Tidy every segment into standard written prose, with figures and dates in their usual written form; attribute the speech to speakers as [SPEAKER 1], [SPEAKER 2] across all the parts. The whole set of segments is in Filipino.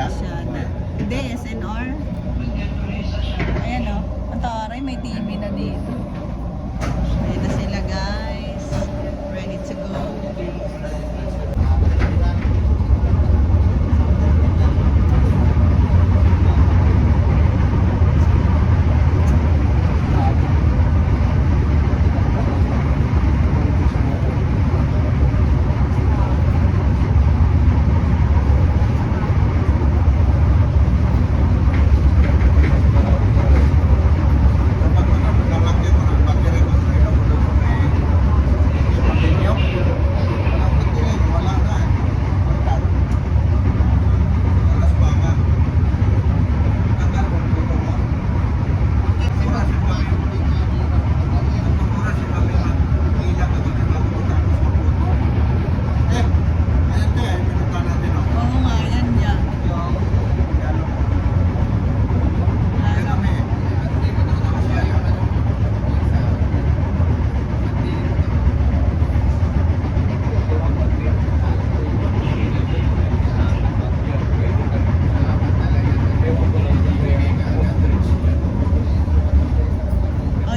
[SPEAKER 1] Station. Hindi, SNR. Ayan o. Ang taray, may TV na dito. Ayan na sila guys. Ready to go.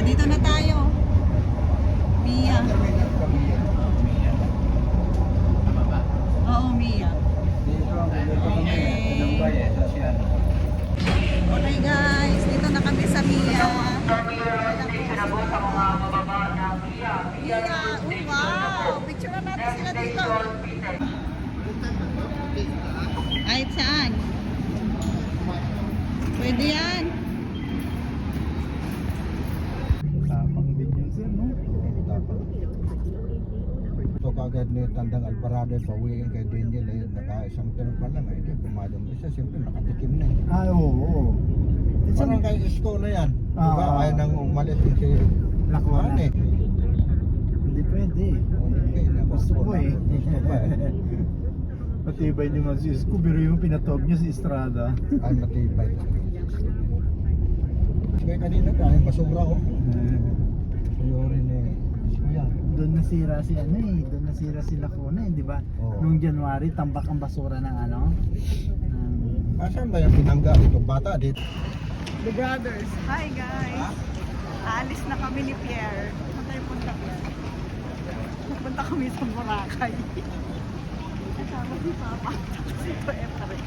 [SPEAKER 1] Dito na tayo. Mia. Oo, Mia. Okay guys, dito na kami sa Mia. Mia, wow! Picture na natin sila dito. Kahit saan. Pwede yan.
[SPEAKER 2] So kagad ni Tandang Alvarado pauwiin kay Daniel ay naka-isang taon pa lang ay pumadong isa siyempre nakatikim na.
[SPEAKER 3] Ah, oo.
[SPEAKER 2] Parang kay Isko na yan. Diba? Kaya nang umalis din si
[SPEAKER 3] Lakuan
[SPEAKER 2] eh.
[SPEAKER 3] Hindi pwede.
[SPEAKER 2] Okay,
[SPEAKER 3] Gusto ko eh.
[SPEAKER 2] Gusto ko eh.
[SPEAKER 3] Matibay niyo nga si Isko, pero yung pinatawag niyo si Estrada.
[SPEAKER 2] Ay matibay. Kaya kanina kaya basura ko. Sa'yo rin eh. Yan.
[SPEAKER 3] Doon nasira si ano eh, doon nasira si Lacuna eh, di ba?
[SPEAKER 2] Oo.
[SPEAKER 3] Noong January, tambak ang basura ng ano?
[SPEAKER 2] Asan ba yung pinangga itong bata dito?
[SPEAKER 1] The brothers. Hi guys. Alis na kami ni Pierre. Saan tayo punta, Pierre? Punta kami sa Boracay. Kasama si Papa. Si Ito Efre.